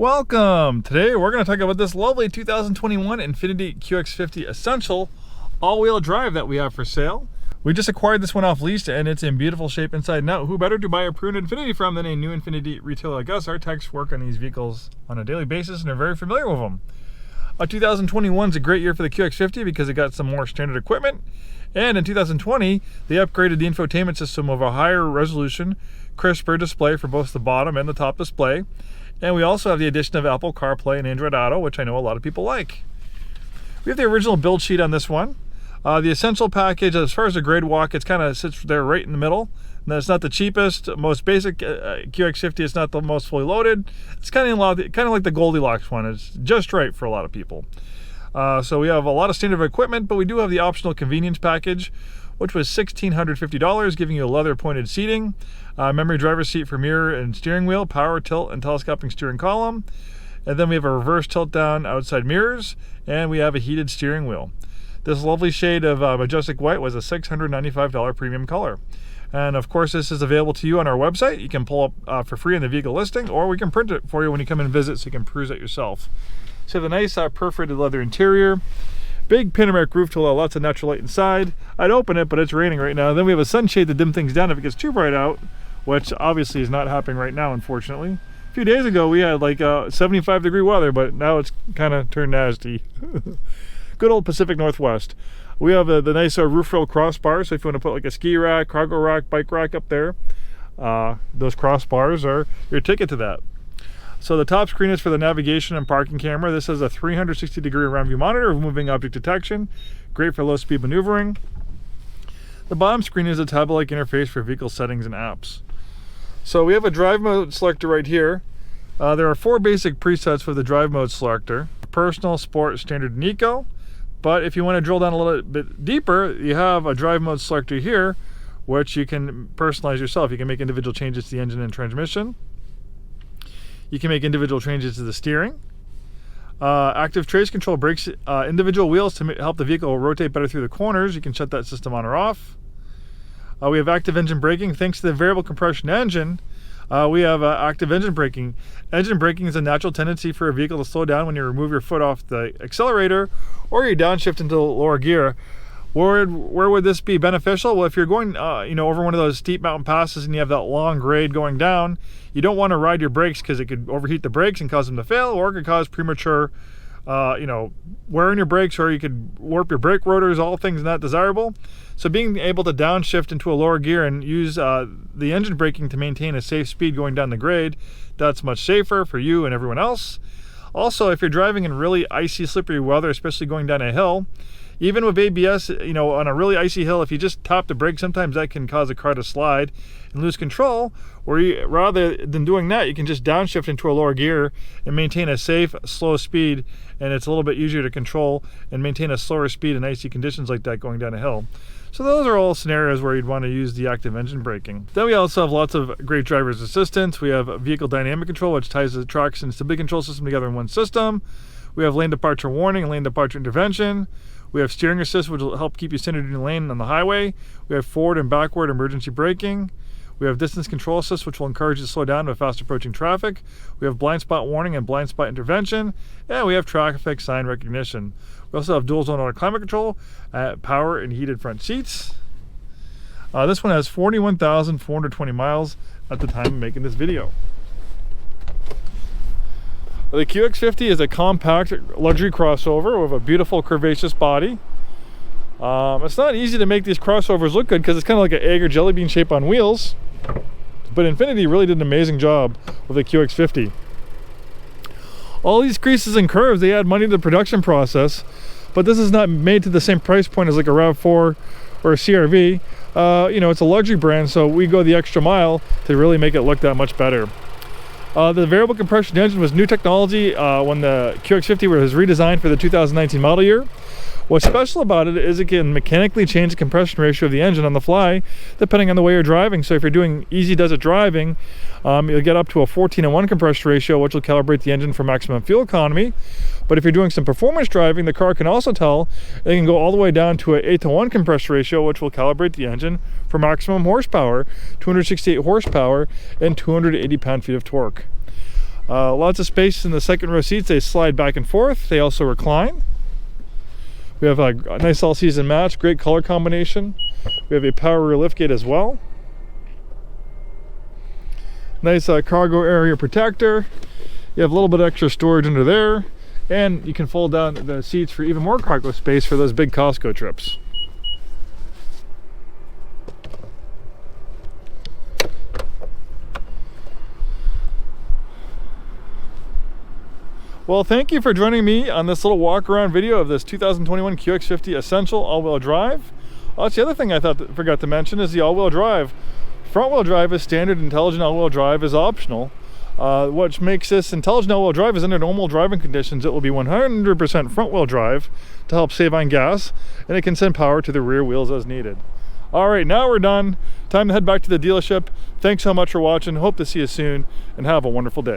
Welcome! Today we're going to talk about this lovely 2021 Infiniti QX50 Essential all-wheel drive that we have for sale. We just acquired this one off lease and it's in beautiful shape inside and out. Who better to buy a pre-owned Infiniti from than a new Infiniti retailer like us? Our techs work on these vehicles on a daily basis and are very familiar with them. 2021 is a great year for the QX50 because it got some more standard equipment. And in 2020, they upgraded the infotainment system of a higher resolution, crisper display for both the bottom and the top display. And we also have the addition of Apple CarPlay and Android Auto, which I know a lot of people like. We have the original build sheet on this one. The Essential package, as far as the grade walk, it kind of sits there right in the middle. And it's not the cheapest, most basic QX50. It's not the most fully loaded. It's kind of like the Goldilocks one. It's just right for a lot of people. So we have a lot of standard equipment, but we do have the optional Convience package, which was $1,650, giving you a leather pointed seating, memory driver's seat for mirror and steering wheel, power, tilt, and telescoping steering column. And then we have a reverse tilt down outside mirrors, and we have a heated steering wheel. This lovely shade of majestic white was a $695 premium color. And of course, this is available to you on our website. You can pull up for free in the vehicle listing, or we can print it for you when you come and visit so you can peruse it yourself. So the nice perforated leather interior, big panoramic roof to allow lots of natural light inside. I'd open it, but it's raining right now. Then we have a sunshade to dim things down if it gets too bright out, which obviously is not happening right now, unfortunately. A few days ago, we had like 75-degree weather, but now it's kind of turned nasty. Good old Pacific Northwest. We have the nice roof rail crossbar, so if you want to put like a ski rack, cargo rack, bike rack up there, those crossbars are your ticket to that. So the top screen is for the navigation and parking camera. This has a 360-degree around view monitor of moving object detection. Great for low-speed maneuvering. The bottom screen is a tablet-like interface for vehicle settings and apps. So we have a drive mode selector right here. There are 4 basic presets for the drive mode selector: personal, sport, standard, and eco. But if you want to drill down a little bit deeper, you have a drive mode selector here, which you can personalize yourself. You can make individual changes to the engine and transmission. You can make individual changes to the steering. Active trace control brakes individual wheels to help the vehicle rotate better through the corners. You can shut that system on or off. We have active engine braking. Thanks to the variable compression engine, we have active engine braking. Engine braking is a natural tendency for a vehicle to slow down when you remove your foot off the accelerator or you downshift into lower gear. Where would this be beneficial? Well, if you're going over one of those steep mountain passes and you have that long grade going down, you don't want to ride your brakes because it could overheat the brakes and cause them to fail, or it could cause premature wearing your brakes, or you could warp your brake rotors, all things not desirable. So being able to downshift into a lower gear and use the engine braking to maintain a safe speed going down the grade, that's much safer for you and everyone else. Also, if you're driving in really icy, slippery weather, especially going down a hill, even with ABS, on a really icy hill, if you just tap the brake, sometimes that can cause a car to slide and lose control. Or rather than doing that, you can just downshift into a lower gear and maintain a safe, slow speed, and it's a little bit easier to control and maintain a slower speed in icy conditions like that going down a hill. So those are all scenarios where you'd want to use the active engine braking. Then we also have lots of great driver's assistance. We have vehicle dynamic control, which ties the traction and stability control system together in one system. We have lane departure warning and lane departure intervention. We have steering assist, which will help keep you centered in your lane on the highway. We have forward and backward emergency braking. We have distance control assist, which will encourage you to slow down with fast approaching traffic. We have blind spot warning and blind spot intervention. And we have traffic sign recognition. We also have dual zone auto climate control, power and heated front seats. This one has 41,420 miles at the time of making this video. The QX50 is a compact luxury crossover with a beautiful curvaceous body. It's not easy to make these crossovers look good because it's kind of like an egg or jelly bean shape on wheels. But Infiniti really did an amazing job with the QX50. All these creases and curves, they add money to the production process, but this is not made to the same price point as like a RAV4 or a CRV. It's a luxury brand, so we go the extra mile to really make it look that much better. The variable compression engine was new technology when the QX50 was redesigned for the 2019 model year. What's special about it is it can mechanically change the compression ratio of the engine on the fly depending on the way you're driving. So if you're doing easy does it driving, you'll get up to a 14:1 compression ratio, which will calibrate the engine for maximum fuel economy. But if you're doing some performance driving, the car can also tell it can go all the way down to an 8:1 compression ratio, which will calibrate the engine for maximum horsepower, 268 horsepower and 280 pound-feet of torque. Lots of space in the second row seats. They slide back and forth. They also recline. We have a nice all-season match, great color combination. We have a power rear liftgate as well. Nice cargo area protector. You have a little bit of extra storage under there, and you can fold down the seats for even more cargo space for those big Costco trips. Well, thank you for joining me on this little walk around video of this 2021 QX50 Essential all-wheel drive. That's the other thing I forgot to mention is the all-wheel drive. Front-wheel drive is standard, intelligent all-wheel drive is optional. What makes this intelligent all-wheel drive is under normal driving conditions, it will be 100% front-wheel drive to help save on gas, and it can send power to the rear wheels as needed. All right, now we're done. Time to head back to the dealership. Thanks so much for watching. Hope to see you soon, and have a wonderful day.